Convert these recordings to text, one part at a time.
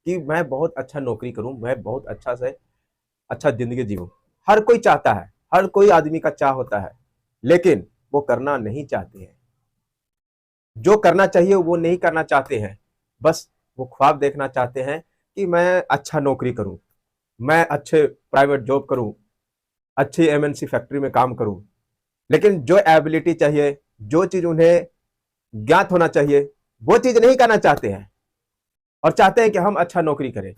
कि मैं बहुत अच्छा नौकरी करूं, मैं बहुत अच्छा से अच्छा जिंदगी जीऊं। हर कोई चाहता है, हर कोई आदमी का चाह होता है, लेकिन वो करना नहीं चाहते हैं। जो करना चाहिए वो नहीं करना चाहते हैं। बस वो ख्वाब देखना चाहते हैं कि मैं अच्छा नौकरी करूं, मैं अच्छे प्राइवेट जॉब करूं, अच्छी एमएनसी फैक्ट्री में काम करूं। लेकिन जो एबिलिटी चाहिए, जो चीज उन्हें ज्ञात होना चाहिए, वो चीज नहीं करना चाहते हैं और चाहते हैं कि हम अच्छा नौकरी करें।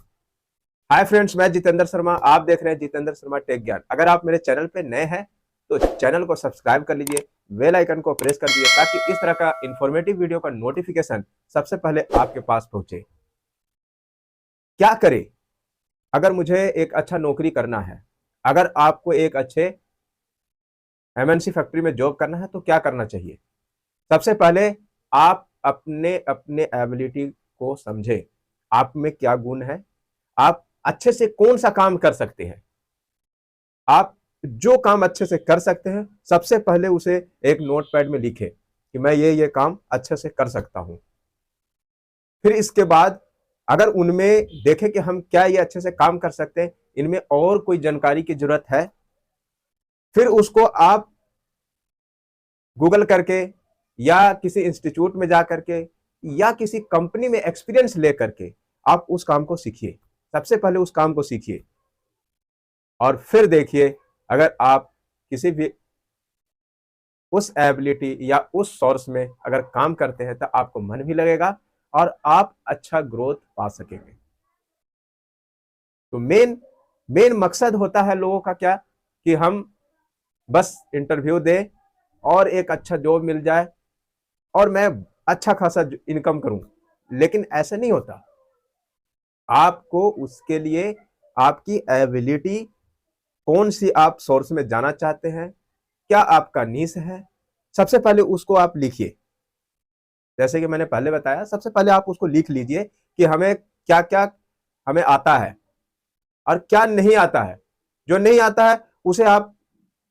हाय फ्रेंड्स, मैं जितेंद्र शर्मा, आप देख रहे हैं जितेंद्र शर्मा टेक ज्ञान। अगर आप मेरे चैनल पे नए हैं तो चैनल को सब्सक्राइब कर लीजिए, बेल आइकन को प्रेस कर दीजिए ताकि इस तरह का इंफॉर्मेटिव वीडियो का नोटिफिकेशन सबसे पहले आपके पास पहुंचे। क्या करें अगर मुझे एक अच्छा नौकरी करना है? अगर आपको एक अच्छे एमएनसी फैक्ट्री में जॉब करना है तो क्या करना चाहिए? सबसे पहले आप अपने अपने एबिलिटी को समझें। आप में क्या गुण है, आप अच्छे से कौन सा काम कर सकते हैं। आप जो काम अच्छे से कर सकते हैं सबसे पहले उसे एक नोटपैड में लिखें कि मैं ये काम अच्छे से कर सकता हूं। फिर इसके बाद अगर उनमें देखें कि हम क्या ये अच्छे से काम कर सकते हैं, इनमें और कोई जानकारी की जरूरत है, फिर उसको आप गूगल करके या किसी इंस्टीट्यूट में जा करके या किसी कंपनी में एक्सपीरियंस ले करके आप उस काम को सीखिए। सबसे पहले उस काम को सीखिए और फिर देखिए, अगर आप किसी भी उस एबिलिटी या उस सोर्स में अगर काम करते हैं तो आपको मन भी लगेगा और आप अच्छा ग्रोथ पा सकेंगे। तो मेन मेन मकसद होता है लोगों का क्या, कि हम बस इंटरव्यू दें और एक अच्छा जॉब मिल जाए और मैं अच्छा खासा इनकम करूं। लेकिन ऐसा नहीं होता। आपको उसके लिए आपकी एबिलिटी कौन सी, आप सोर्स में जाना चाहते हैं, क्या आपका नीश है, सबसे पहले उसको आप लिखिए। जैसे कि मैंने पहले बताया, सबसे पहले आप उसको लिख लीजिए कि हमें क्या क्या हमें आता है और क्या नहीं आता है। जो नहीं आता है उसे आप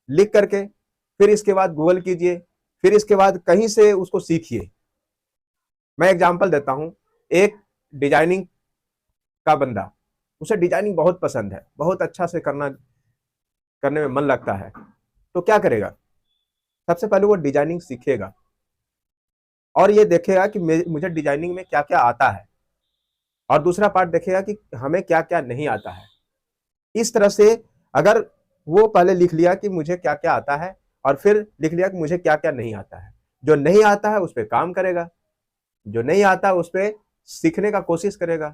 लिख करके फिर इसके बाद गूगल कीजिए, फिर इसके बाद कहीं से उसको सीखिए। मैं एग्जांपल देता हूं। एक डिजाइनिंग का बंदा, उसे डिजाइनिंग बहुत पसंद है, बहुत अच्छा से करने में मन लगता है। तो क्या करेगा? सबसे पहले वो डिजाइनिंग सीखेगा और ये देखेगा कि मुझे डिजाइनिंग में क्या क्या आता है, और दूसरा पार्ट देखेगा कि हमें क्या क्या नहीं आता है। इस तरह से अगर वो पहले लिख लिया कि मुझे क्या क्या आता है और फिर लिख लिया कि मुझे क्या क्या नहीं आता है, जो नहीं आता है उस पर काम करेगा, जो नहीं आता है उस पर सीखने का कोशिश करेगा।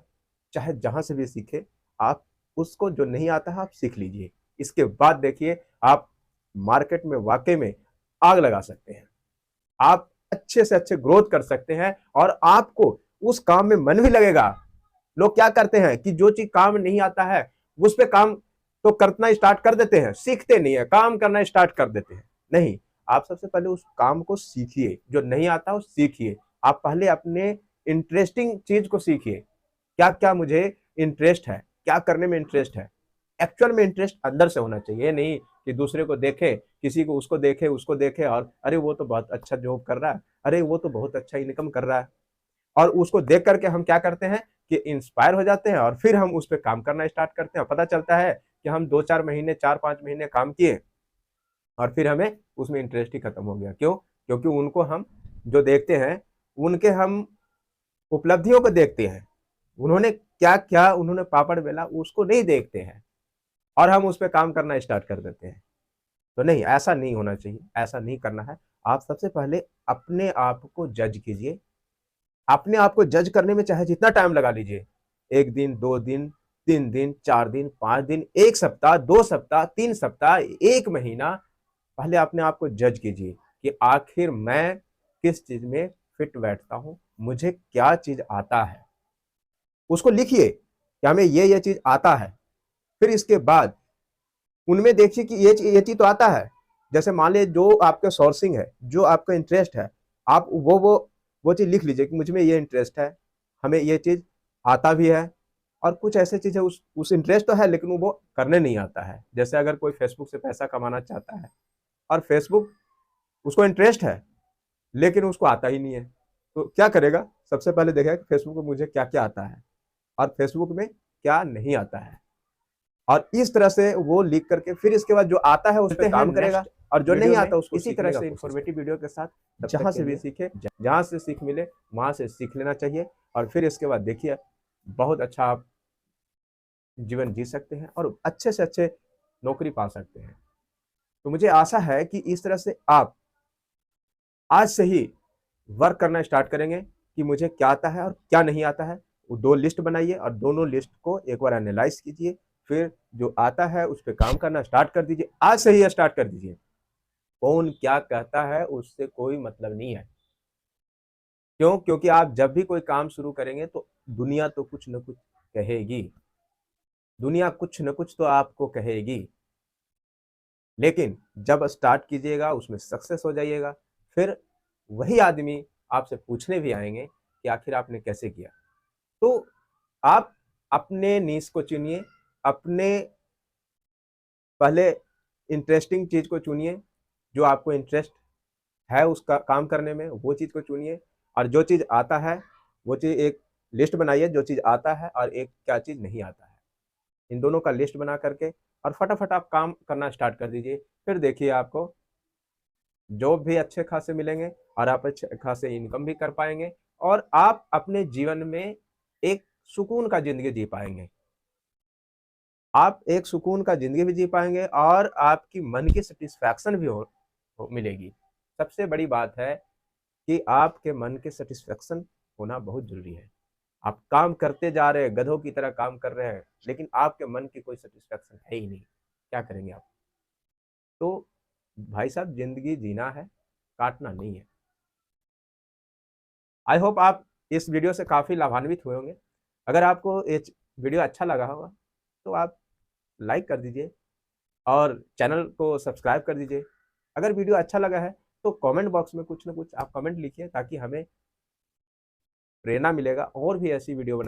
चाहे जहां से भी सीखे, आप उसको जो नहीं आता है आप सीख लीजिए। इसके बाद देखिए, आप मार्केट में वाकई में आग लगा सकते हैं। आप अच्छे से अच्छे ग्रोथ कर सकते हैं और आपको उस काम में मन भी लगेगा। लोग क्या करते हैं कि जो चीज काम नहीं आता है उस पे काम तो करना स्टार्ट कर देते हैं, सीखते नहीं है, काम करना स्टार्ट कर देते हैं। नहीं, आप सबसे पहले उस काम को सीखिए। जो नहीं आता वो सीखिए। आप पहले अपने इंटरेस्टिंग चीज को सीखिए। क्या क्या मुझे इंटरेस्ट है, क्या करने में इंटरेस्ट है। एक्चुअल में इंटरेस्ट अंदर से होना चाहिए। ये नहीं कि दूसरे को देखे, किसी को उसको देखे और अरे वो तो बहुत अच्छा जॉब कर रहा है, अरे वो तो बहुत अच्छा इनकम कर रहा है, और उसको देख करके हम क्या करते हैं कि इंस्पायर हो जाते हैं और फिर हम उस पर काम करना स्टार्ट करते हैं। पता चलता है कि हम 2-4 महीने, 4-5 महीने काम किए और फिर हमें उसमें इंटरेस्ट ही खत्म हो गया। क्यों? क्योंकि उनको हम जो देखते हैं, उनके हम उपलब्धियों को देखते हैं, उन्होंने क्या क्या उन्होंने पापड़ बेला उसको नहीं देखते हैं और हम उस पर काम करना स्टार्ट कर देते हैं। तो नहीं, ऐसा नहीं होना चाहिए, ऐसा नहीं करना है। आप सबसे पहले अपने आप को जज कीजिए। अपने आप को जज करने में चाहे जितना टाइम लगा लीजिए, 1 दिन, 2 दिन, 3 दिन, 4 दिन, 5 दिन, 1 सप्ताह, 2 सप्ताह, 3 सप्ताह, 1 महीना, पहले अपने आप को जज कीजिए कि आखिर मैं किस चीज में फिट बैठता हूं, मुझे क्या चीज आता है। उसको लिखिए कि हमें ये चीज आता है। फिर इसके बाद उनमें देखिए कि ये चीज तो आता है। जैसे मान लीजिए जो आपका सोर्सिंग है, जो आपका इंटरेस्ट है, आप वो चीज लिख लीजिए कि मुझ में ये इंटरेस्ट है, हमें ये चीज आता भी है। और कुछ ऐसे चीजें उस इंटरेस्ट तो है लेकिन वो करने नहीं आता है। जैसे अगर कोई फेसबुक से पैसा कमाना चाहता है और फेसबुक उसको इंटरेस्ट है लेकिन उसको आता ही नहीं है, तो क्या करेगा? सबसे पहले देखेगा कि फेसबुक पे मुझे क्या क्या आता है और फेसबुक में क्या नहीं आता है, और इस तरह से वो लिख करके फिर इसके बाद जो आता है उस पर काम करेगा, और जो नहीं आता उसको इसी तरह से इंफॉर्मेटिव वीडियो के साथ जहां से भी सीखे, जहां से सीख मिले वहां से सीख लेना चाहिए, और फिर इसके बाद देखिए बहुत अच्छा आप जीवन जी सकते हैं और अच्छे से अच्छे नौकरी पा सकते हैं। तो मुझे आशा है कि इस तरह से आप आज से ही वर्क करना स्टार्ट करेंगे कि मुझे क्या आता है और क्या नहीं आता है। वो 2 लिस्ट बनाइए और दोनों लिस्ट को एक बार एनालाइज कीजिए, फिर जो आता है उस पे काम करना स्टार्ट कर दीजिए। आज से ही स्टार्ट कर दीजिए। कौन क्या कहता है उससे कोई मतलब नहीं है। क्यों? क्योंकि आप जब भी कोई काम शुरू करेंगे तो दुनिया तो कुछ न कुछ कहेगी, दुनिया कुछ न कुछ तो आपको कहेगी, लेकिन जब स्टार्ट कीजिएगा उसमें सक्सेस हो जाइएगा, फिर वही आदमी आपसे पूछने भी आएंगे कि आखिर आपने कैसे किया। तो आप अपने नीश को चुनिए, अपने पहले इंटरेस्टिंग चीज को चुनिए, जो आपको इंटरेस्ट है उसका काम करने में, वो चीज को चुनिए, और जो चीज आता है वो चीज एक लिस्ट बनाइए, जो चीज आता है और एक क्या चीज नहीं आता है, इन दोनों का लिस्ट बना करके और फटाफट आप काम करना स्टार्ट कर दीजिए। फिर देखिए आपको जॉब भी अच्छे खासे मिलेंगे और आप अच्छे खासे इनकम भी कर पाएंगे, और आप अपने जीवन में एक सुकून का जिंदगी जी पाएंगे। आप एक सुकून का जिंदगी भी जी पाएंगे और आपकी मन की सेटिस्फैक्शन भी हो मिलेगी। सबसे बड़ी बात है कि आपके मन के सेटिस्फैक्शन होना बहुत जरूरी है। आप काम करते जा रहे हैं, गधों की तरह काम कर रहे हैं, लेकिन आपके मन की कोई सेटिस्फैक्शन है ही नहीं, क्या करेंगे आप? तो भाई साहब जिंदगी जीना है, काटना नहीं है। आई होप आप इस वीडियो से काफ़ी लाभान्वित हुए होंगे। अगर आपको ये वीडियो अच्छा लगा होगा तो आप लाइक कर दीजिए और चैनल को सब्सक्राइब कर दीजिए। अगर वीडियो अच्छा लगा है तो कमेंट बॉक्स में कुछ ना कुछ आप कमेंट लिखिए, ताकि हमें प्रेरणा मिलेगा और भी ऐसी वीडियो बनाए।